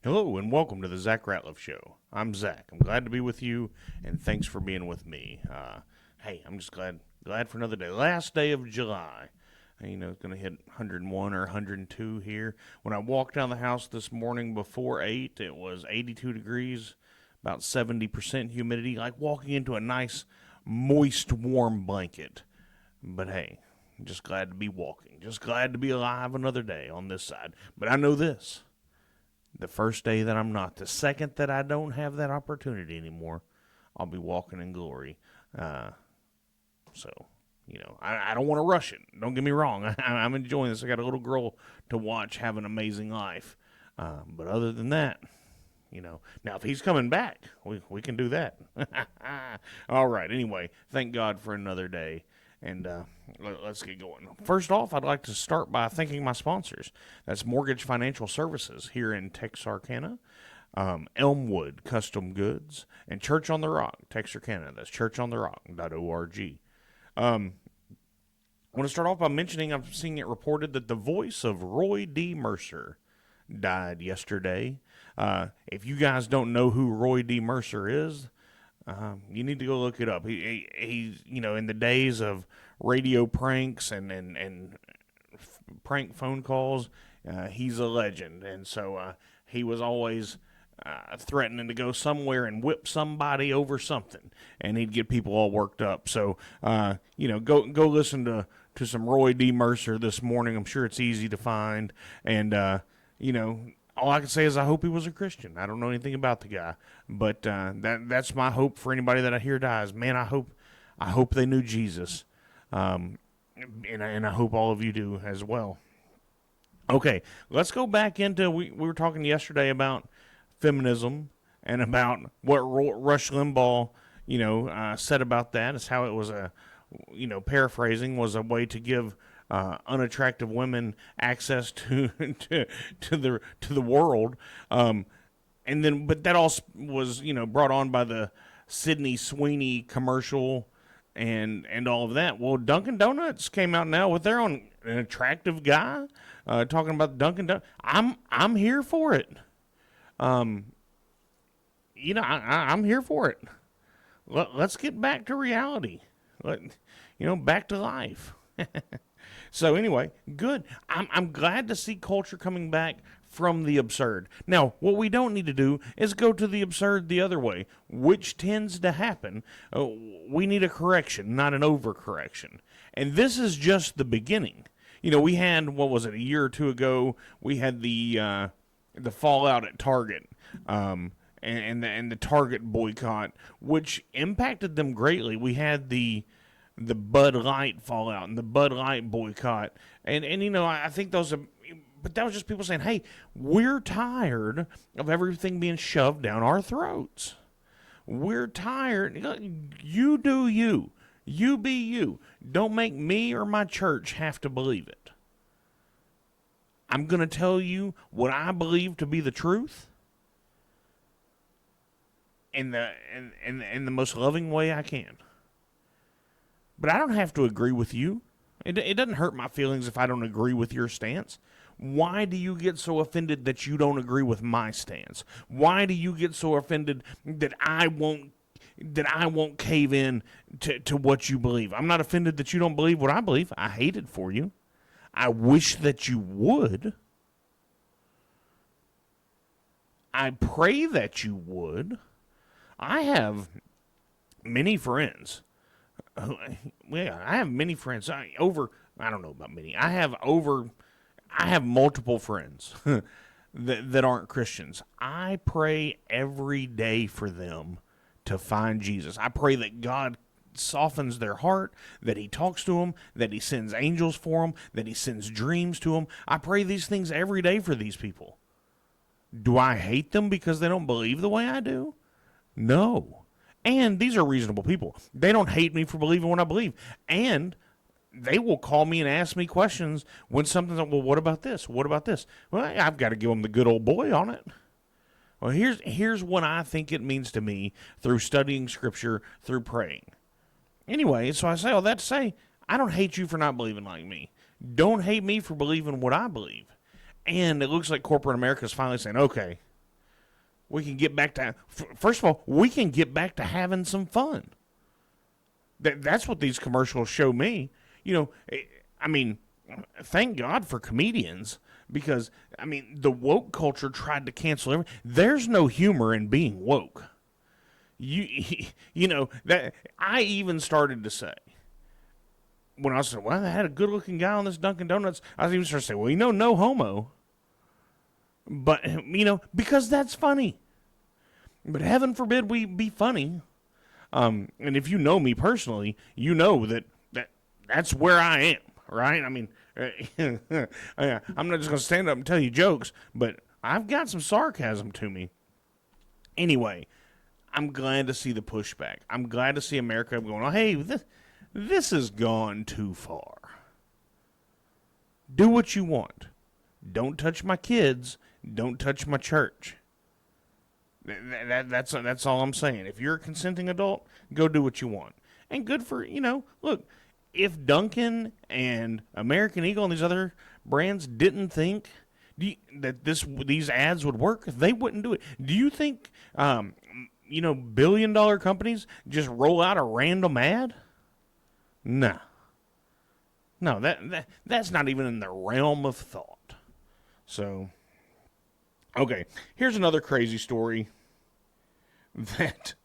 Hello and welcome to the Zach Ratliff Show. I'm Zach. I'm glad to be with you, and thanks for being with me. Hey, I'm just glad for another day. Last day of July. It's going to hit 101 or 102 here. When I walked down the house this morning before 8, it was 82 degrees, about 70% humidity, like walking into a nice, moist, warm blanket. But hey, just glad to be walking. Just glad to be alive another day on this side. But I know this. The first day that I'm not, the second that I don't have that opportunity anymore, I'll be walking in glory. I don't want to rush it. Don't get me wrong. I'm enjoying this. I got a little girl to watch have an amazing life. But other than that, now if he's coming back, we can do that. All right. Anyway, thank God for another day. And let's get going. First off, I'd like to start by thanking my sponsors. That's Mortgage Financial Services here in Texarkana, Elmwood Custom Goods, and Church on the Rock, Texarkana. That's churchontherock.org. I want to start off by mentioning I'm seeing it reported that the voice of Roy D. Mercer died yesterday. If you guys don't know who Roy D. Mercer is, you need to go look it up. He's in the days of radio pranks and prank phone calls, he's a legend. And so he was always threatening to go somewhere and whip somebody over something, and he'd get people all worked up. So go listen to some Roy D. Mercer this morning. I'm sure it's easy to find, and all I can say is I hope he was a Christian. I don't know anything about the guy, but that's my hope for anybody that I hear dies. Man, I hope they knew Jesus, and I hope all of you do as well. Okay, let's go back into we were talking yesterday about feminism and about what Rush Limbaugh said about that. Is how it was paraphrasing, was a way to give unattractive women access to the world, but that all was brought on by the Sydney Sweeney commercial and all of that. Well, Dunkin' Donuts came out now with their own an attractive guy talking about Dunkin' Donuts. I'm here for it. I'm here for it. Let's get back to reality. Back to life. So anyway, good. I'm glad to see culture coming back from the absurd. Now, what we don't need to do is go to the absurd the other way, which tends to happen. We need a correction, not an overcorrection. And this is just the beginning. We had, what was it, a year or two ago, we had the fallout at Target. And the Target boycott, which impacted them greatly. We had the Bud Light fallout and the Bud Light boycott. And I think those are, but that was just people saying, hey, we're tired of everything being shoved down our throats. We're tired. You do you. You be you. Don't make me or my church have to believe it. I'm going to tell you what I believe to be the truth in the most loving way I can. But I don't have to agree with you. It doesn't hurt my feelings if I don't agree with your stance. Why do you get so offended that you don't agree with my stance? Why do you get so offended that I won't cave in to what you believe? I'm not offended that you don't believe what I believe. I hate it for you. I wish that you would. I pray that you would. I have many friends. I have many friends. I don't know about many. I have multiple friends that aren't Christians. I pray every day for them to find Jesus. I pray that God softens their heart, that he talks to them, that he sends angels for them, that he sends dreams to them. I pray these things every day for these people. Do I hate them because they don't believe the way I do? No. And these are reasonable people. They don't hate me for believing what I believe. And they will call me and ask me questions when something's like, well, what about this? What about this? Well, I've got to give them the good old boy on it. Well, here's what I think it means to me through studying Scripture, through praying. Anyway, so I say all that to say, I don't hate you for not believing like me. Don't hate me for believing what I believe. And it looks like corporate America is finally saying, okay, We can get back to, first of all, we can get back to having some fun. That's what these commercials show me. You know, I mean, thank God for comedians because, I mean, the woke culture tried to cancel everything. There's no humor in being woke. You know, that I even started to say, when I said, well, I had a good-looking guy on this Dunkin' Donuts, I was even starting to say, well, you know, no homo. But, you know, because that's funny. But heaven forbid we be funny. And if you know me personally, you know that's where I am, right? I mean, I'm not just going to stand up and tell you jokes, but I've got some sarcasm to me. Anyway, I'm glad to see the pushback. I'm glad to see America going, oh, hey, this has gone too far. Do what you want. Don't touch my kids. Don't touch my church. That's all I'm saying. If you're a consenting adult, go do what you want. And good for, you know, look, if Dunkin' and American Eagle and these other brands didn't think that these ads would work, they wouldn't do it. Do you think, you know, billion-dollar companies just roll out a random ad? No. No, that's not even in the realm of thought. So, okay, here's another crazy story that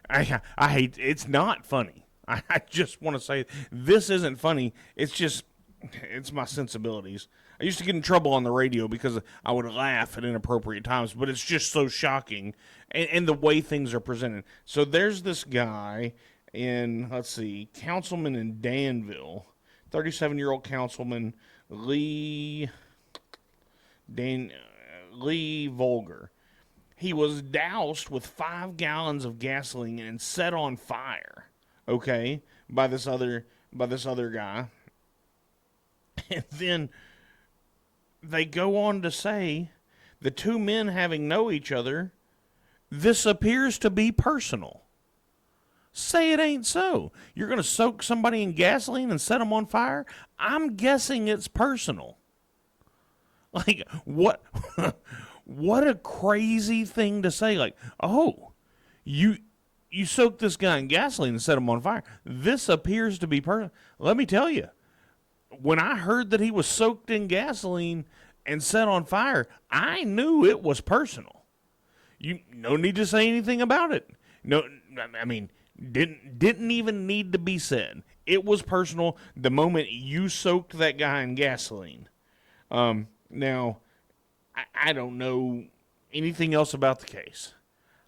I hate. It's not funny. I just want to say this isn't funny. It's my sensibilities. I used to get in trouble on the radio because I would laugh at inappropriate times, but it's just so shocking and the way things are presented. So there's this guy in, let's see, councilman in Danville, 37-year-old councilman Lee Volger. He was doused with 5 gallons of gasoline and set on fire, okay, by this other guy. And then they go on to say, the two men having known each other, this appears to be personal. Say it ain't so. You're going to soak somebody in gasoline and set them on fire? I'm guessing it's personal. Like, what? What a crazy thing to say. Like, oh, you soaked this guy in gasoline and set him on fire. This appears to be personal. Let me tell you, when I heard that he was soaked in gasoline and set on fire, I knew it was personal. You no need to say anything about it. No, I mean, didn't even need to be said. It was personal the moment you soaked that guy in gasoline. Now, I don't know anything else about the case.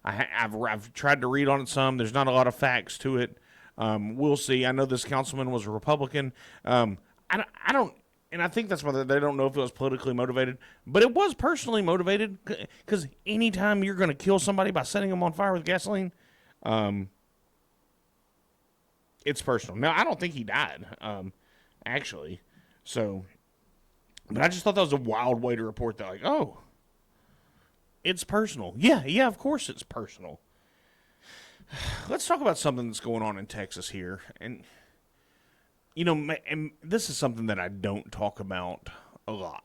I've tried to read on it some. There's not a lot of facts to it. We'll see. I know this councilman was a Republican. I don't, and I think that's why they don't know if it was politically motivated, but it was personally motivated because anytime you're going to kill somebody by setting them on fire with gasoline, it's personal. Now, I don't think he died, actually. So, but I just thought that was a wild way to report that. Like, oh, it's personal. Yeah, of course it's personal. Let's talk about something that's going on in Texas here. And, you know, and this is something that I don't talk about a lot.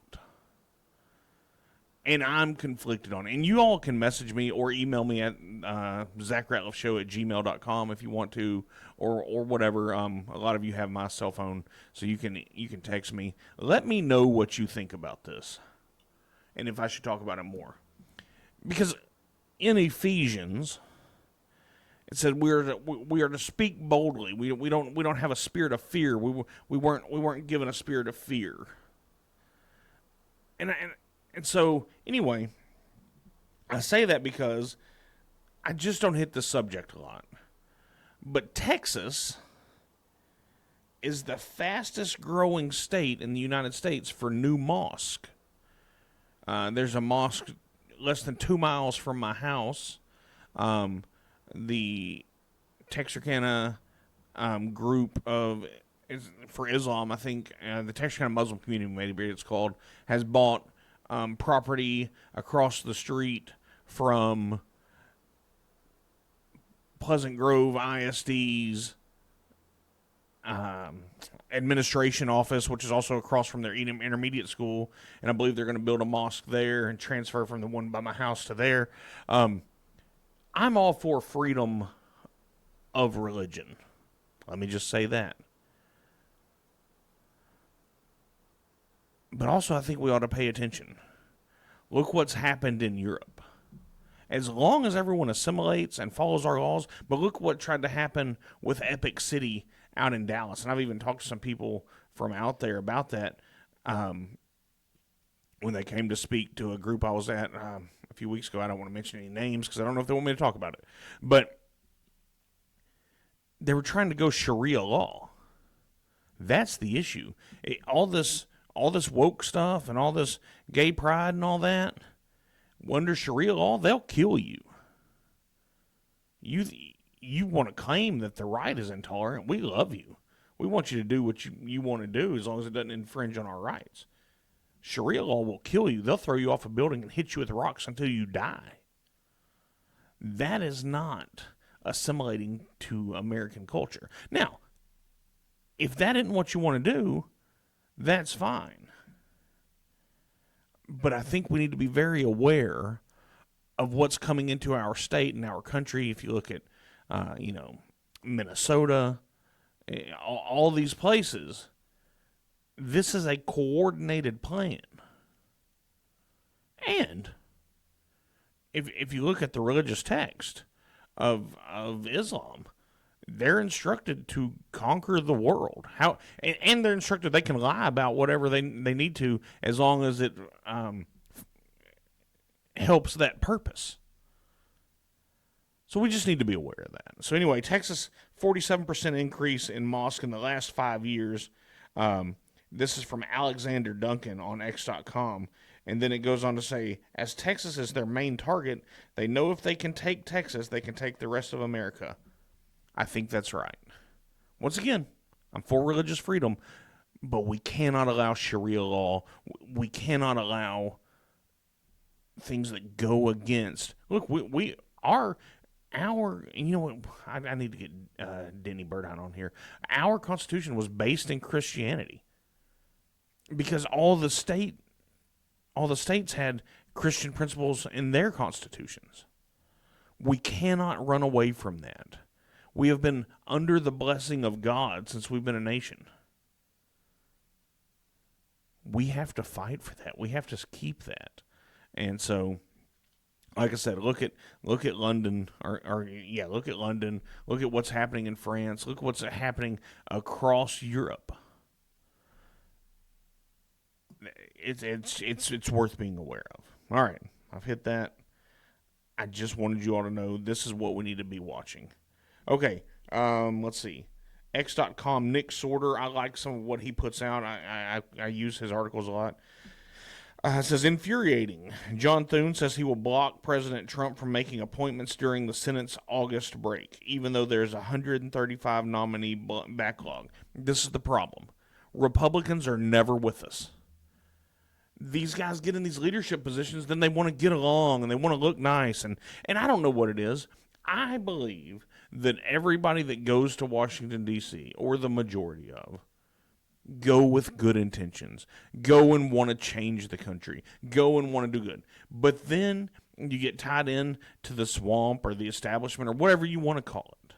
And I'm conflicted on it. And you all can message me or email me at ZachRatliffShow@gmail.com if you want to, or whatever. A lot of you have my cell phone, so you can text me. Let me know what you think about this, and if I should talk about it more. Because in Ephesians, it said we are to speak boldly. We don't have a spirit of fear. We weren't given a spirit of fear. And so, anyway, I say that because I just don't hit the subject a lot. But Texas is the fastest growing state in the United States for new mosque. There's a mosque less than 2 miles from my house. The Texarkana group for Islam, I think, the Texarkana Muslim community, maybe it's called, has bought property across the street from Pleasant Grove ISD's administration office, which is also across from their intermediate school, and I believe they're going to build a mosque there and transfer from the one by my house to there. I'm all for freedom of religion. Let me just say that. But also, I think we ought to pay attention. Look what's happened in Europe. As long as everyone assimilates and follows our laws, but look what tried to happen with Epic City out in Dallas. And I've even talked to some people from out there about that when they came to speak to a group I was at a few weeks ago. I don't want to mention any names because I don't know if they want me to talk about it. But they were trying to go Sharia law. That's the issue. All this woke stuff and all this gay pride and all that, under Sharia law, they'll kill you. You want to claim that the right is intolerant. We love you. We want you to do what you want to do as long as it doesn't infringe on our rights. Sharia law will kill you. They'll throw you off a building and hit you with rocks until you die. That is not assimilating to American culture. Now, if that isn't what you want to do, that's fine. But I think we need to be very aware of what's coming into our state and our country. If you look at, Minnesota, all these places, this is a coordinated plan. And if you look at the religious text of Islam, they're instructed to conquer the world. And they're instructed they can lie about whatever they need to as long as it helps that purpose. So we just need to be aware of that. So anyway, Texas, 47% increase in mosque in the last 5 years. This is from Alexander Duncan on X.com. And then it goes on to say, as Texas is their main target, they know if they can take Texas, they can take the rest of America. I think that's right. Once again, I'm for religious freedom, but we cannot allow Sharia law. We cannot allow things that go against. Look, you know what? I need to get Denny Burdine on here. Our Constitution was based in Christianity because all the states had Christian principles in their constitutions. We cannot run away from that. We have been under the blessing of God since we've been a nation. We have to fight for that. We have to keep that. And so, like I said, look at London, look at London. Look at what's happening in France. Look at what's happening across Europe. It's worth being aware of. All right, I've hit that. I just wanted you all to know this is what we need to be watching. Okay, let's see. X.com, Nick Sorter. I like some of what he puts out. I use his articles a lot. It says, infuriating. John Thune says he will block President Trump from making appointments during the Senate's August break, even though there's a 135 nominee backlog. This is the problem. Republicans are never with us. These guys get in these leadership positions, then they want to get along and they want to look nice. And I don't know what it is. I believe that everybody that goes to Washington, D.C., or the majority of, go with good intentions. Go and want to change the country. Go and want to do good. But then you get tied in to the swamp or the establishment or whatever you want to call it.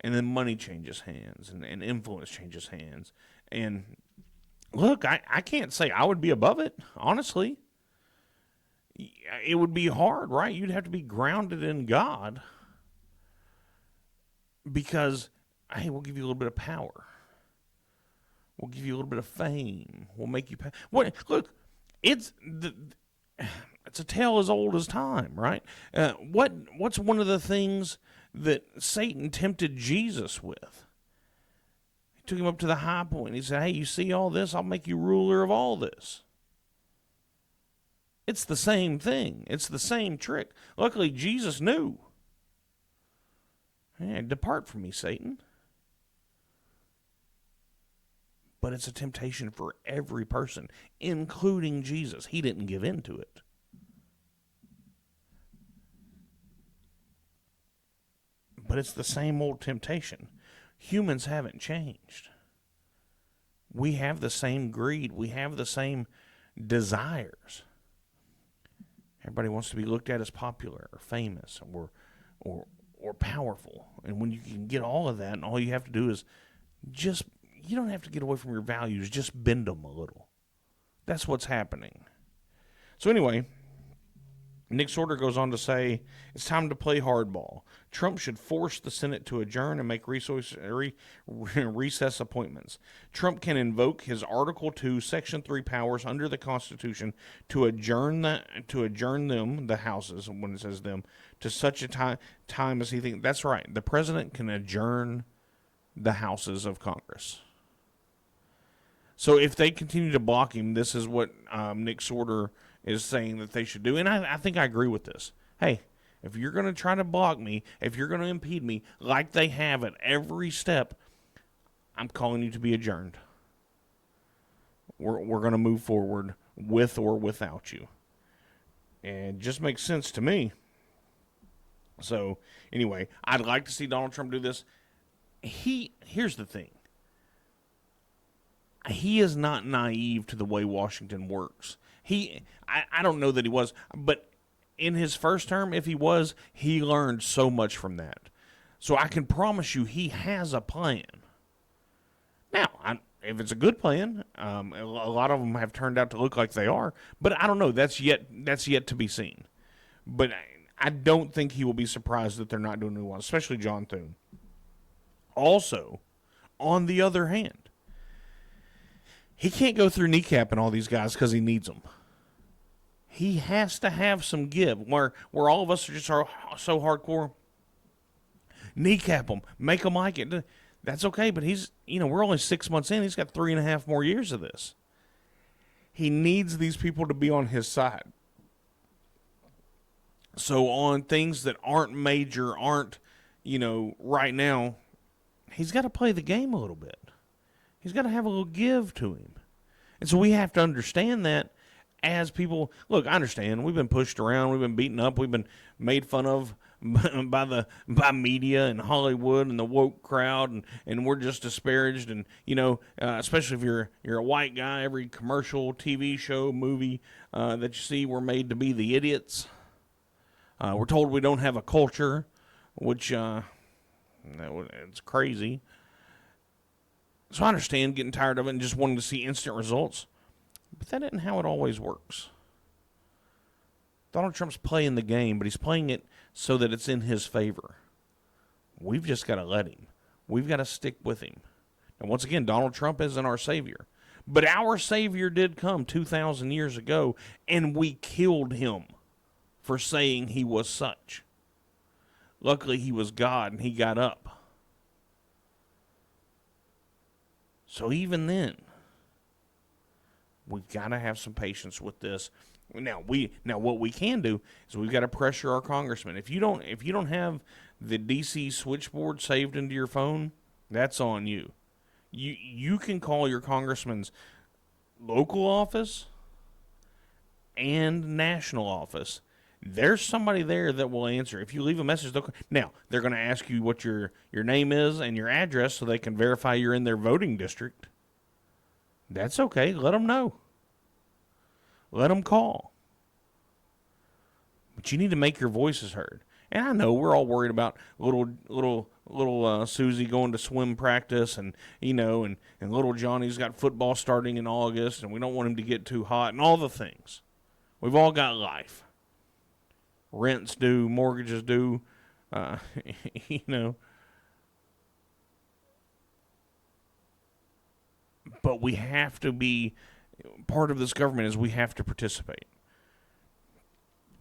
And then money changes hands and influence changes hands. And look, I can't say I would be above it, honestly. It would be hard, right? You'd have to be grounded in God. Because, hey, we'll give you a little bit of power. We'll give you a little bit of fame. We'll make you pay. Look, it's a tale as old as time, right? What's one of the things that Satan tempted Jesus with? He took him up to the high point. He said, hey, you see all this? I'll make you ruler of all this. It's the same thing. It's the same trick. Luckily, Jesus knew. Hey, depart from me, Satan. But it's a temptation for every person, including Jesus. He didn't give in to it. But it's the same old temptation. Humans haven't changed. We have the same greed. We have the same desires. Everybody wants to be looked at as popular or famous or powerful. And when you can get all of that, and all you have to do is just, you don't have to get away from your values, just bend them a little. That's what's happening. So anyway, Nick Sorter goes on to say, it's time to play hardball. Trump should force the Senate to adjourn and make recess appointments. Trump can invoke his Article 2, Section 3 powers under the Constitution to adjourn them, the houses, when it says them, to such a time as he thinks. That's right. The president can adjourn the houses of Congress. So if they continue to block him, this is what Nick Sorter is saying that they should do. And I think I agree with this. Hey, if you're going to try to block me, if you're going to impede me, like they have at every step, I'm calling you to be adjourned. We're going to move forward with or without you. And it just makes sense to me. So, anyway, I'd like to see Donald Trump do this. Here's the thing. He is not naive to the way Washington works. I don't know that he was, but in his first term, if he was, he learned so much from that. So I can promise you he has a plan. Now, if it's a good plan, a lot of them have turned out to look like they are, but I don't know. That's yet to be seen. But I don't think he will be surprised that they're not doing new ones, especially John Thune. Also, on the other hand, he can't go through kneecapping all these guys because he needs them. He has to have some give. Where all of us are just so hardcore. Kneecap them. Make them like it. That's okay, but we're only 6 months in. He's got 3.5 more years of this. He needs these people to be on his side. So on things that aren't major, right now, he's got to play the game a little bit. He's got to have a little give to him. And so we have to understand that as people. Look, I understand. We've been pushed around. We've been beaten up. We've been made fun of by media and Hollywood and the woke crowd. And we're just disparaged. And, especially if you're a white guy, every commercial, TV show, movie that you see, we're made to be the idiots. We're told we don't have a culture, which it's crazy. So I understand getting tired of it and just wanting to see instant results. But that isn't how it always works. Donald Trump's playing the game, but he's playing it so that it's in his favor. We've just got to let him. We've got to stick with him. And once again, Donald Trump isn't our savior. But our savior did come 2,000 years ago, and we killed him for saying he was such. Luckily, he was God, and he got up. So even then, we've got to have some patience with this. Now what we can do is we've got to pressure our congressmen. If you don't have the DC switchboard saved into your phone, that's on you. You can call your congressman's local office and national office. There's somebody there that will answer. If you leave a message, they're going to ask you what your name is and your address so they can verify you're in their voting district. That's okay. Let them know. Let them call. But you need to make your voices heard. And I know we're all worried about little Susie going to swim practice, and and little Johnny's got football starting in August, and we don't want him to get too hot, and all the things. We've all got life. Rent's due, mortgages due, But we have to be part of this government. Is we have to participate.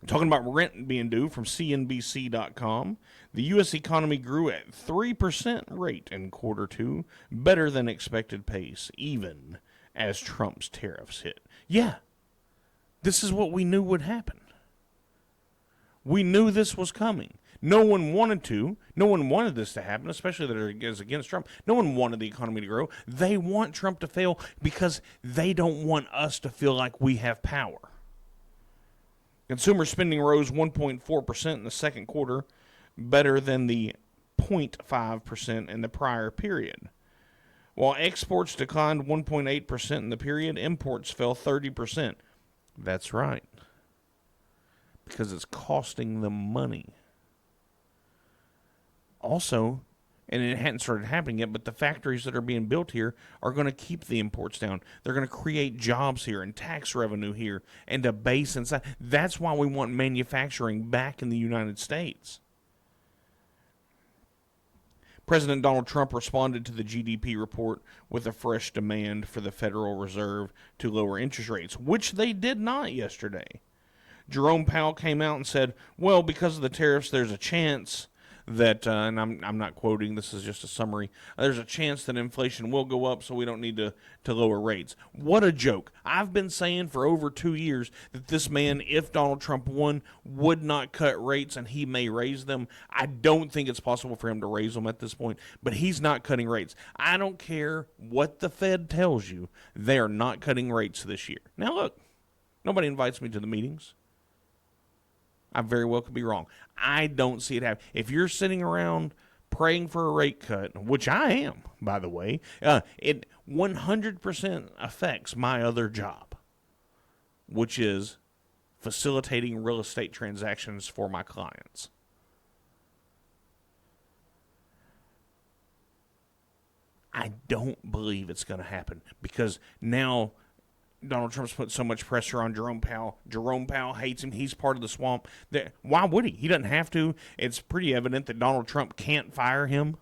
Talking about rent being due from CNBC.com, the U.S. economy grew at 3% rate in quarter two, better than expected pace, even as Trump's tariffs hit. Yeah, this is what we knew would happen. We knew this was coming. No one wanted this to happen, especially that are against Trump. No one wanted the economy to grow. They want Trump to fail because they don't want us to feel like we have power. Consumer spending rose 1.4% in the second quarter, better than the 0.5% in the prior period. While exports declined 1.8% in the period, imports fell 30%. That's right. Because it's costing them money. Also, and it hadn't started happening yet, but the factories that are being built here are going to keep the imports down. They're going to create jobs here and tax revenue here and a base inside. That's why we want manufacturing back in the United States. President Donald Trump responded to the GDP report with a fresh demand for the Federal Reserve to lower interest rates, which they did not yesterday. Jerome Powell came out and said, well, because of the tariffs, there's a chance that, and I'm not quoting, this is just a summary, there's a chance that inflation will go up, so we don't need to lower rates. What a joke. I've been saying for over 2 years that this man, if Donald Trump won, would not cut rates, and he may raise them. I don't think it's possible for him to raise them at this point, but he's not cutting rates. I don't care what the Fed tells you, they are not cutting rates this year. Now look, nobody invites me to the meetings. I very well could be wrong. I don't see it happen. If you're sitting around praying for a rate cut, which I am, by the way, it 100% affects my other job, which is facilitating real estate transactions for my clients. I don't believe it's going to happen because now Donald Trump's put so much pressure on Jerome Powell. Jerome Powell hates him. He's part of the swamp. Why would he? He doesn't have to. It's pretty evident that Donald Trump can't fire him.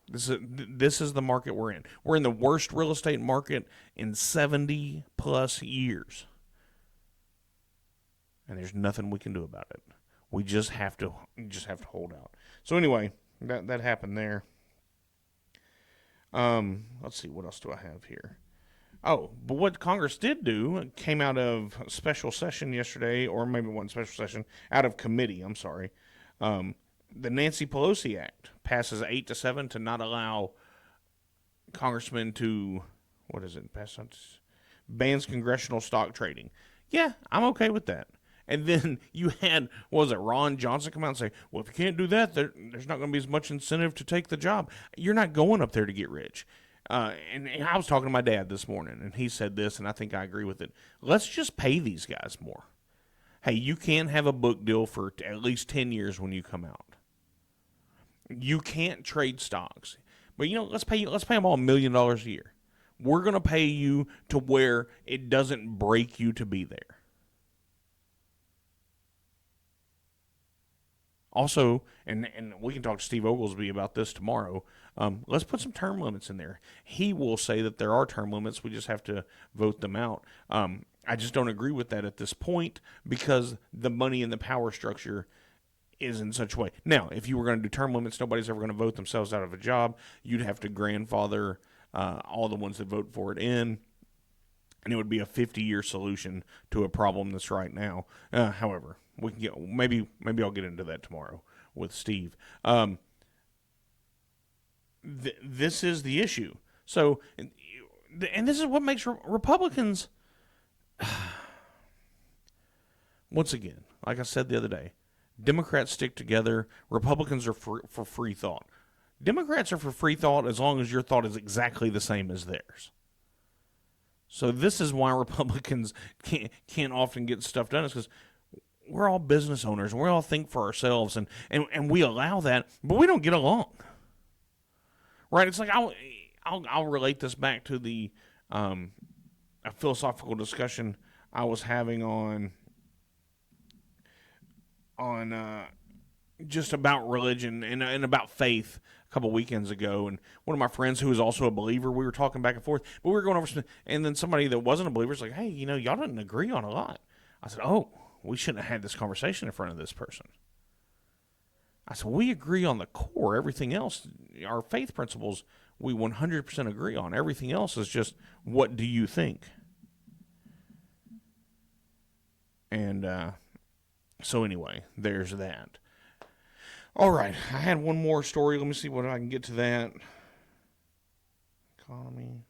This is the market we're in. We're in the worst real estate market in 70 plus years. And there's nothing we can do about it. We just have to hold out. So anyway, that happened there. Let's see, what else do I have here? Oh, but what Congress did do came out of special session yesterday, or maybe one special session, out of committee, I'm sorry. The Nancy Pelosi Act passes 8-7 to not allow congressmen to, bans congressional stock trading. Yeah, I'm okay with that. And then you had, Ron Johnson come out and say, well, if you can't do that, there's not going to be as much incentive to take the job. You're not going up there to get rich. And I was talking to my dad this morning, and he said this, and I think I agree with it. Let's just pay these guys more. Hey, you can't have a book deal for at least 10 years when you come out. You can't trade stocks. But, let's pay them all $1 million a year. We're going to pay you to where it doesn't break you to be there. Also, and we can talk to Steve Oglesby about this tomorrow, let's put some term limits in there. He will say that there are term limits. We just have to vote them out. I just don't agree with that at this point because the money and the power structure is in such a way. Now, if you were going to do term limits, nobody's ever going to vote themselves out of a job. You'd have to grandfather all the ones that vote for it in, and it would be a 50-year solution to a problem that's right now. However, we can get maybe I'll get into that tomorrow with Steve. This is the issue. So, and this is what makes Republicans. Once again, like I said the other day, Democrats stick together. Republicans are for free thought. Democrats are for free thought as long as your thought is exactly the same as theirs. So this is why Republicans can't often get stuff done, is because we're all business owners and we all think for ourselves and we allow that, but we don't get along. Right? It's like I'll relate this back to the a philosophical discussion I was having on just about religion and about faith a couple weekends ago. And one of my friends who was also a believer, we were talking back and forth, but we were going over, and then somebody that wasn't a believer was like, hey, y'all didn't agree on a lot. I said, oh, we shouldn't have had this conversation in front of this person. I said, we agree on the core. Everything else, our faith principles, we 100% agree on. Everything else is just, what do you think? And so anyway, there's that. All right, I had one more story. Let me see what I can get to that. Economy.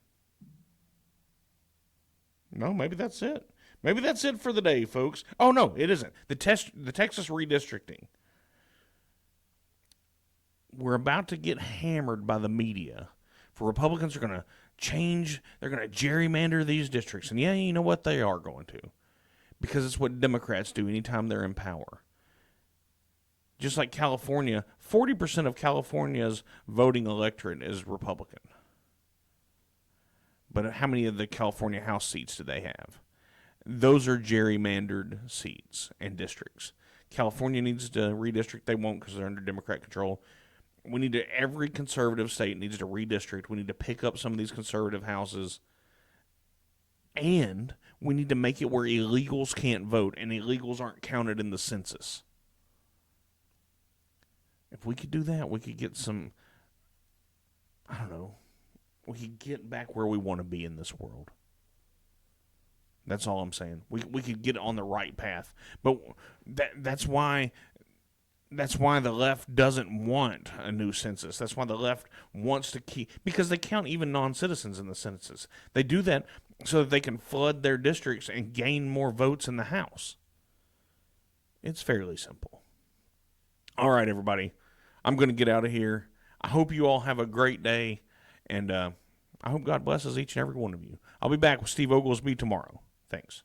No, maybe that's it. Maybe that's it for the day, folks. Oh, no, it isn't. The Texas redistricting. we're about to get hammered by the media. For Republicans are going to change, they're going to gerrymander these districts. And yeah, you know what? They are going to. Because it's what Democrats do anytime they're in power. Just like California, 40% of California's voting electorate is Republican. But how many of the California House seats do they have? Those are gerrymandered seats and districts. California needs to redistrict. They won't because they're under Democrat control. We need to, every conservative state needs to redistrict. We need to pick up some of these conservative houses. And we need to make it where illegals can't vote and illegals aren't counted in the census. If we could do that, we could get some, I don't know, we could get back where we want to be in this world. That's all I'm saying. We could get on the right path. But that's why the left doesn't want a new census. That's why the left wants to keep, because they count even non-citizens in the census. They do that so that they can flood their districts and gain more votes in the House. It's fairly simple. All right, everybody. I'm going to get out of here. I hope you all have a great day, and I hope God blesses each and every one of you. I'll be back with Steve Oglesby tomorrow. Thanks.